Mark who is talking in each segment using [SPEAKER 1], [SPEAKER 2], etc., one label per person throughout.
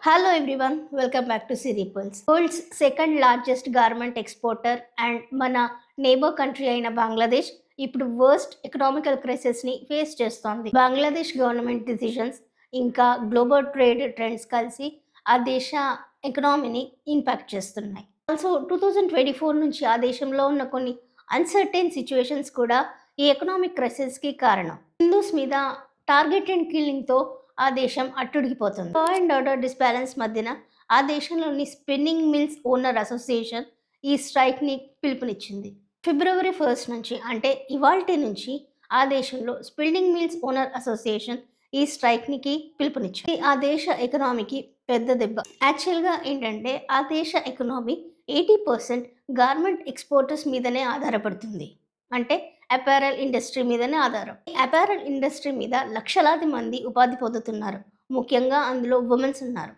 [SPEAKER 1] Hello everyone, welcome back to Siripulse. World's second largest garment exporter and మన neighbour country అయిన బంగ్లాదేశ్ ఇప్పుడు worst economical crisis ని face చేస్తోంది. Bangladesh government decisions ఇంకా global trade trends కలిసి ఆ దేశ ఎకనామీని ఇంపాక్ట్ చేస్తున్నాయి. ఆల్సో 2024 నుంచి ఆ దేశంలో ఉన్న కొన్ని అన్సర్టైన్ సిచ్యువేషన్స్ కూడా ఈ ఎకనామిక్ క్రైసిస్కి కారణం. హిందూస్ మీద టార్గెట్ అండ్ కిల్లింగ్తో ఆ దేశం అట్టుడికిపోతుంది. లా అండ్ ఆర్డర్ డిస్బ్యాలెన్స్ మధ్యన ఆ దేశంలోని స్పిన్నింగ్ మిల్స్ ఓనర్ అసోసియేషన్ ఈ స్ట్రైక్ని పిలుపునిచ్చింది. ఫిబ్రవరి 1 నుంచి అంటే ఇవాల్టి నుంచి ఆ దేశంలో స్పిన్నింగ్ మిల్స్ ఓనర్ అసోసియేషన్ ఈ స్ట్రైక్నికి పిలుపునిచ్చింది. ఆ దేశ ఎకనామీకి పెద్ద దెబ్బ. యాక్చువల్గా ఏంటంటే ఆ దేశ ఎకనామీ 80% గార్మెంట్ ఎక్స్పోర్టర్స్ మీదనే ఆధారపడుతుంది. అంటే అపారల్ ఇండస్ట్రీ మీదనే ఆధారం. అపారల్ ఇండస్ట్రీ మీద లక్షలాది మంది ఉపాధి పొందుతున్నారు. ముఖ్యంగా అందులో ఉమెన్స్ ఉన్నారు.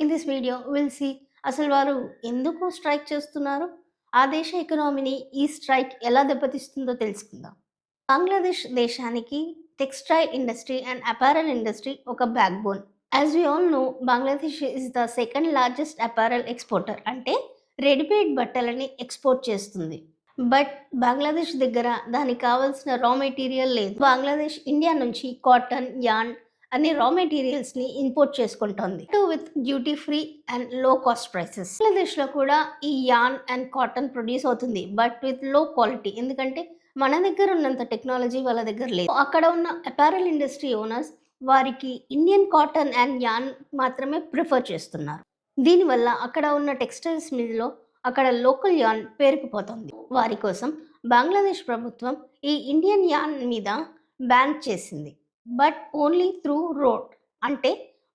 [SPEAKER 1] In this video will see అసలు వారు ఎందుకు స్ట్రైక్ చేస్తున్నారు, ఆ దేశ ఎకనామీని ఈ స్ట్రైక్ ఎలా దెబ్బతీస్తుందో తెలుసుకుందాం. బంగ్లాదేశ్ దేశానికి textile industry and apparel industry ఒక backbone. As we all know, Bangladesh is the second largest apparel exporter. అంటే రెడీమేడ్ బట్టలని ఎక్స్పోర్ట్ చేస్తుంది. బట్ బంగ్లాదేశ్ దగ్గర దానికి కావాల్సిన రా మెటీరియల్ లేదు. బంగ్లాదేశ్ ఇండియా నుంచి కాటన్, యాన్ అనే రా మెటీరియల్స్ని ఇంపోర్ట్ చేసుకుంటోంది with duty free and low cost prices. బంగ్లాదేశ్లో కూడా ఈ యాన్ అండ్ కాటన్ ప్రొడ్యూస్ అవుతుంది, బట్ విత్ లో క్వాలిటీ. ఎందుకంటే మన దగ్గర ఉన్నంత టెక్నాలజీ వాళ్ళ దగ్గర లేదు. అక్కడ ఉన్న అపారల్ ఇండస్ట్రీ ఓనర్స్ వారికి ఇండియన్ కాటన్ అండ్ యాన్ మాత్రమే ప్రిఫర్ చేస్తున్నారు. దీనివల్ల అక్కడ ఉన్న టెక్స్టైల్స్ మీదలో అక్కడ లోకల్ యాన్ పేరుకుపోతుంది. వారి కోసం బంగ్లాదేశ్ ప్రభుత్వం ఈ ఇండియన్ యాన్ మీద బ్యాన్ చేసింది. బట్ ఓన్లీ త్రూ రోడ్, అంటే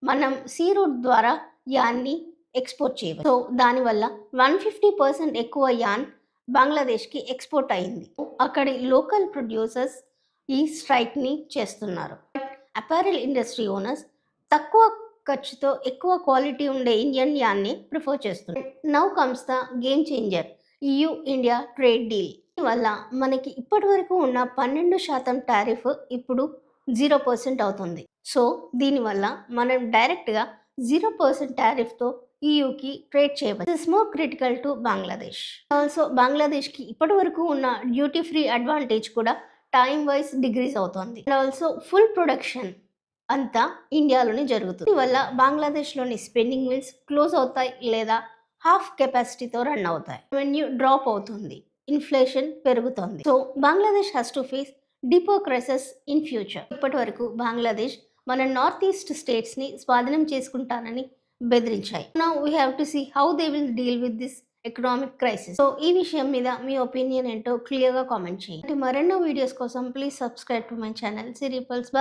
[SPEAKER 1] మనం సీ రూట్ ద్వారా యాన్ని ఎక్స్పోర్ట్ చేయవచ్చు. సో దానివల్ల 150% ఎక్కువ యాన్ బంగ్లాదేశ్కి ఎక్స్పోర్ట్ అయింది. అక్కడి లోకల్ ప్రొడ్యూసర్స్ ఈ స్ట్రైక్ని చేస్తున్నారు. అపారల్ ఇండస్ట్రీ ఓనర్స్ తక్కువ ఖర్చుతో ఎక్కువ క్వాలిటీ ఉండే ఇండియన్ యాన్ని ప్రిఫర్ చేస్తున్నారు. Now comes the game changer, EU India trade deal వల్ల మనకి ఇప్పటి వరకు ఉన్న 12% టారిఫ్ ఇప్పుడు 0% అవుతుంది. సో దీనివల్ల మనం డైరెక్ట్గా 0% టారిఫ్తో EUకి ట్రేడ్ చేయవచ్చు. This more critical to Bangladesh. Also బంగ్లాదేశ్కి ఇప్పటి వరకు ఉన్న డ్యూటీ ఫ్రీ అడ్వాంటేజ్ కూడా టైం వైజ్ డిగ్రీస్ అవుతుంది. అండ్ ఆల్సో ఫుల్ ప్రొడక్షన్ అంతా ఇండియాలోనే జరుగుతుంది. దీనివల్ల బంగ్లాదేశ్లోని స్పిన్నింగ్ మిల్స్ క్లోజ్ అవుతాయి లేదా హాఫ్ కెపాసిటీతో రన్ అవుతాయి. రెవెన్యూ డ్రాప్ అవుతుంది, ఇన్ఫ్లేషన్ పెరుగుతుంది. So Bangladesh has to face deeper crisis in future. ఇప్పటి వరకు బంగ్లాదేశ్ మన నార్త్ ఈస్ట్ స్టేట్స్ని స్వాధీనం చేసుకుంటానని బెదిరించాయి. Now we have to see how they will deal with this economic crisis. So ఈ విషయం మీద మీ ఒపీనియన్ ఏంటో క్లియర్గా కామెంట్ చేయండి. మరెన్నో వీడియోస్ కోసం please subscribe to my channel సిరిపల్స్.